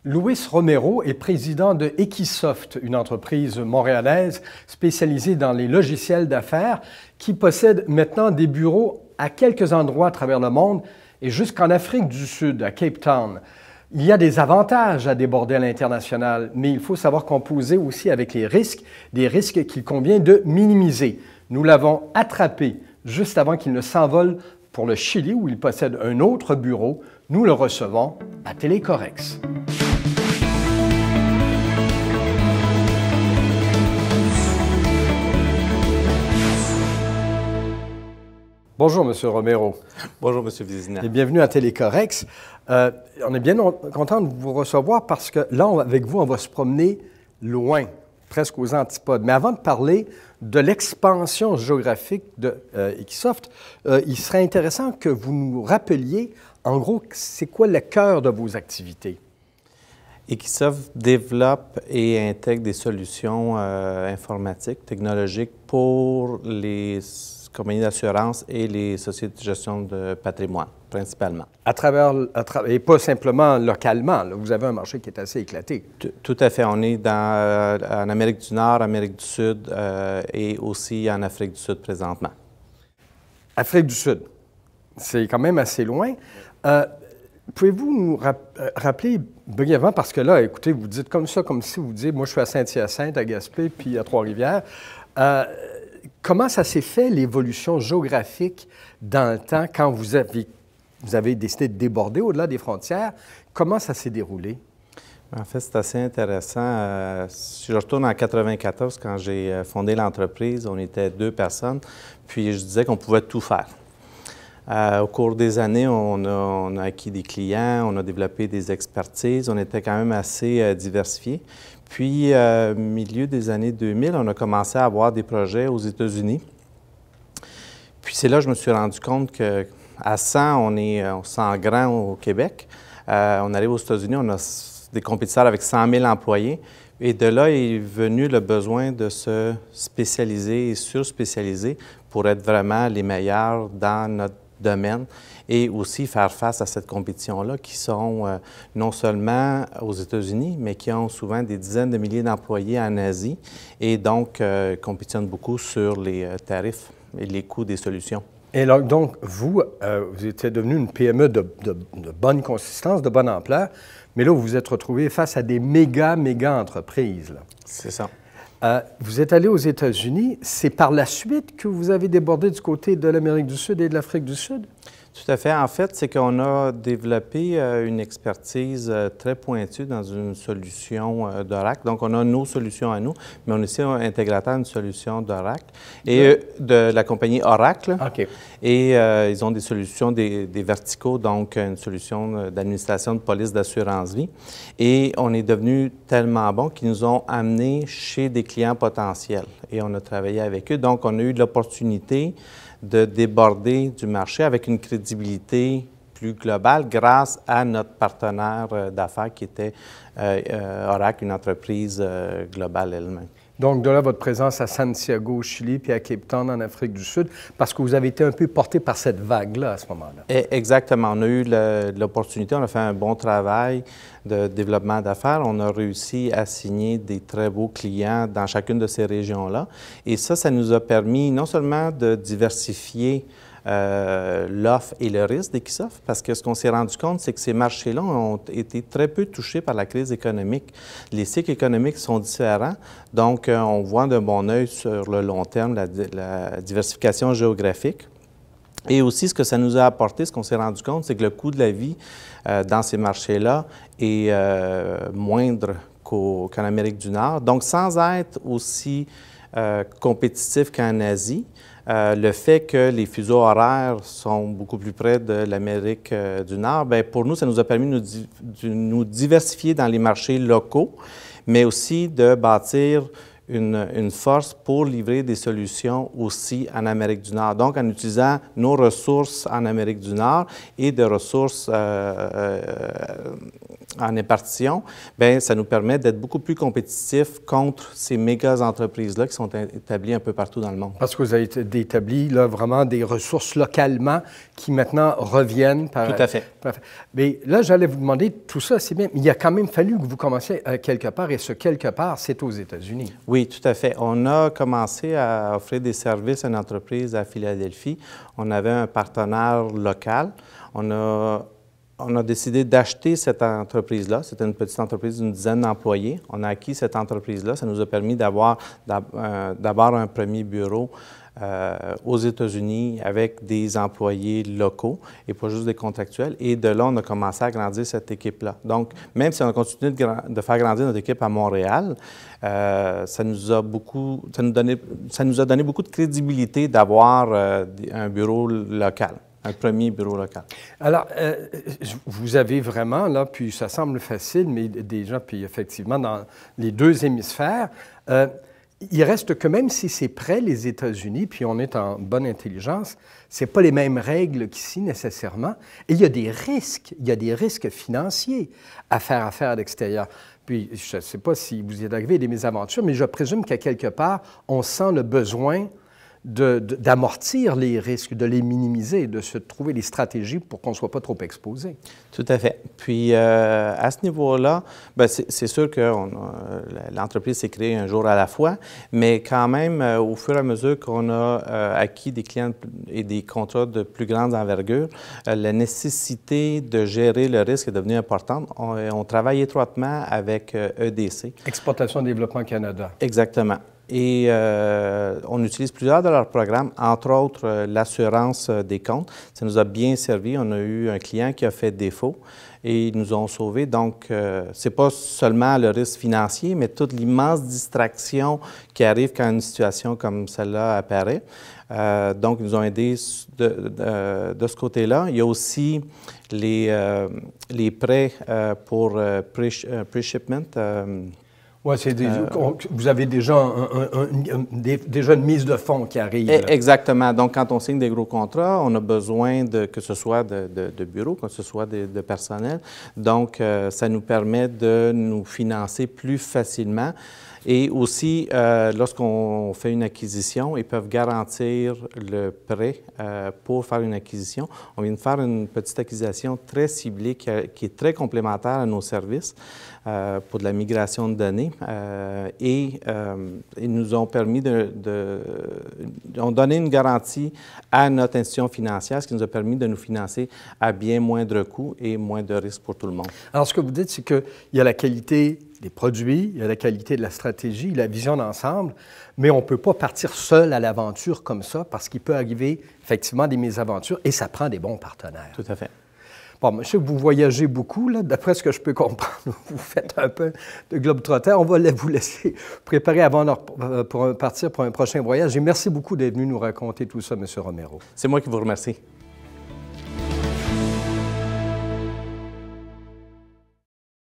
Luis Romero est président de Equisoft, une entreprise montréalaise spécialisée dans les logiciels d'affaires qui possède maintenant des bureaux à quelques endroits à travers le monde et jusqu'en Afrique du Sud, à Cape Town. Il y a des avantages à déborder à l'international, mais il faut savoir composer aussi avec les risques, des risques qu'il convient de minimiser. Nous l'avons attrapé juste avant qu'il ne s'envole pour le Chili, où il possède un autre bureau. Nous le recevons à Télécorex. Bonjour, M. Romero. Bonjour, M. Vézina. Et bienvenue à Télécorex. On est bien content de vous recevoir parce que là, avec vous, on va se promener loin, presque aux antipodes. Mais avant de parler de l'expansion géographique de Equisoft, il serait intéressant que vous nous rappeliez, en gros, c'est quoi le cœur de vos activités? Equisoft développe et intègre des solutions informatiques, technologiques pour les compagnies d'assurance et les sociétés de gestion de patrimoine, principalement. Et pas simplement localement. Là, vous avez un marché qui est assez éclaté. Tout à fait. On est en Amérique du Nord, Amérique du Sud et aussi en Afrique du Sud présentement. Afrique du Sud, c'est quand même assez loin. Pouvez-vous nous rappeler brièvement, parce que là, écoutez, vous dites comme ça, comme si vous disiez, moi je suis à Saint-Hyacinthe, à Gaspé, puis à Trois-Rivières. Comment ça s'est fait, l'évolution géographique dans le temps, quand vous avez décidé de déborder au-delà des frontières? Comment ça s'est déroulé? En fait, c'est assez intéressant. Si je retourne en 1994, quand j'ai fondé l'entreprise, on était 2 personnes, puis je disais qu'on pouvait tout faire. Au cours des années, on a acquis des clients, on a développé des expertises, on était quand même assez diversifiés. Puis, au milieu des années 2000, on a commencé à avoir des projets aux États-Unis. Puis c'est là que je me suis rendu compte qu'à 100, on se sent grand au Québec. On arrive aux États-Unis, on a des compétiteurs avec 100 000 employés. Et de là est venu le besoin de se spécialiser et surspécialiser pour être vraiment les meilleurs dans notre domaine et aussi faire face à cette compétition-là qui sont non seulement aux États-Unis, mais qui ont souvent des dizaines de milliers d'employés en Asie et donc compétitionnent beaucoup sur les tarifs et les coûts des solutions. Et là, donc, vous étiez devenu une PME de bonne consistance, de bonne ampleur, mais là, vous vous êtes retrouvé face à des méga entreprises. C'est ça. Vous êtes allé aux États-Unis. C'est par la suite que vous avez débordé du côté de l'Amérique du Sud et de l'Afrique du Sud? Tout à fait. En fait, c'est qu'on a développé une expertise très pointue dans une solution d'Oracle. Donc, on a nos solutions à nous, mais on est aussi un intégrateur d'une solution d'Oracle et de la compagnie Oracle. OK. Et ils ont des solutions, des verticaux, donc une solution d'administration de police d'assurance vie. Et on est devenu tellement bon qu'ils nous ont amenés chez des clients potentiels. Et on a travaillé avec eux. Donc, on a eu l'opportunité de déborder du marché avec une crédibilité plus globale grâce à notre partenaire d'affaires qui était Oracle, une entreprise globale elle-même. Donc, de là, votre présence à Santiago, au Chili, puis à Cape Town, en Afrique du Sud, parce que vous avez été un peu porté par cette vague-là à ce moment-là. Exactement. On a eu l'opportunité, on a fait un bon travail de développement d'affaires. On a réussi à signer des très beaux clients dans chacune de ces régions-là. Et ça nous a permis non seulement de diversifier l'offre et le risque d'Equisoft, parce que ce qu'on s'est rendu compte, c'est que ces marchés-là ont été très peu touchés par la crise économique. Les cycles économiques sont différents, donc on voit d'un bon œil sur le long terme la diversification géographique. Et aussi, ce que ça nous a apporté, ce qu'on s'est rendu compte, c'est que le coût de la vie dans ces marchés-là est moindre qu'en Amérique du Nord. Donc, sans être aussi compétitif qu'en Asie, le fait que les fuseaux horaires sont beaucoup plus près de l'Amérique du Nord, bien, pour nous, ça nous a permis de nous diversifier dans les marchés locaux, mais aussi de bâtir une force pour livrer des solutions aussi en Amérique du Nord. Donc, en utilisant nos ressources en Amérique du Nord et des ressources en impartition, bien, ça nous permet d'être beaucoup plus compétitifs contre ces méga entreprises-là qui sont établies un peu partout dans le monde. Parce que vous avez établi là, vraiment des ressources localement qui maintenant reviennent. Tout à fait. Mais là, j'allais vous demander, tout ça, c'est bien, mais il a quand même fallu que vous commenciez quelque part, et ce quelque part, c'est aux États-Unis. Oui, tout à fait. On a commencé à offrir des services à une entreprise à Philadelphie. On avait un partenaire local. On a décidé d'acheter cette entreprise-là. C'était une petite entreprise d'une dizaine d'employés. On a acquis cette entreprise-là. Ça nous a permis d'avoir d'abord un premier bureau aux États-Unis avec des employés locaux et pas juste des contractuels. Et de là, on a commencé à agrandir cette équipe-là. Donc, même si on a continué de faire grandir notre équipe à Montréal, ça nous a donné beaucoup de crédibilité d'avoir un bureau local. Un premier bureau local. Alors, vous avez vraiment, là, puis ça semble facile, mais déjà, puis effectivement, dans les deux hémisphères, il reste que même si c'est près, les États-Unis, puis on est en bonne intelligence, ce n'est pas les mêmes règles qu'ici nécessairement. Et il y a des risques financiers à faire affaire à l'extérieur. Puis, je ne sais pas si vous y êtes arrivé des mésaventures, mais je présume qu'à quelque part, on sent le besoin d'amortir les risques, de les minimiser, de se trouver des stratégies pour qu'on ne soit pas trop exposé. Tout à fait. Puis, à ce niveau-là, bien, c'est sûr que l'entreprise s'est créée un jour à la fois, mais quand même, au fur et à mesure qu'on a acquis des clients et des contrats de plus grande envergure, la nécessité de gérer le risque est devenue importante. On travaille étroitement avec EDC. Exportation Développement Canada. Exactement. Et on utilise plusieurs de leurs programmes, entre autres l'assurance des comptes. Ça nous a bien servi. On a eu un client qui a fait défaut et ils nous ont sauvés. Donc, ce n'est pas seulement le risque financier, mais toute l'immense distraction qui arrive quand une situation comme celle-là apparaît. Donc, ils nous ont aidés de ce côté-là. Il y a aussi les prêts pour pre-shipment. Oui, vous avez déjà, déjà une mise de fonds qui arrive. Exactement. Donc, quand on signe des gros contrats, on a besoin que ce soit de bureaux, que ce soit de personnel. Donc, ça nous permet de nous financer plus facilement. Et aussi, lorsqu'on fait une acquisition, ils peuvent garantir le prêt pour faire une acquisition. On vient de faire une petite acquisition très ciblée qui est très complémentaire à nos services pour de la migration de données. Ils nous ont permis ont donné une garantie à notre institution financière, ce qui nous a permis de nous financer à bien moindre coût et moins de risques pour tout le monde. Alors, ce que vous dites, c'est qu'il y a la qualité des produits, il y a la qualité de la stratégie, la vision d'ensemble, mais on ne peut pas partir seul à l'aventure comme ça parce qu'il peut arriver effectivement des mésaventures et ça prend des bons partenaires. Tout à fait. Bon, je sais que vous voyagez beaucoup, là, d'après ce que je peux comprendre, vous faites un peu de globe-trotter. On va vous laisser préparer avant pour partir pour un prochain voyage. Et merci beaucoup d'être venu nous raconter tout ça, M. Romero. C'est moi qui vous remercie.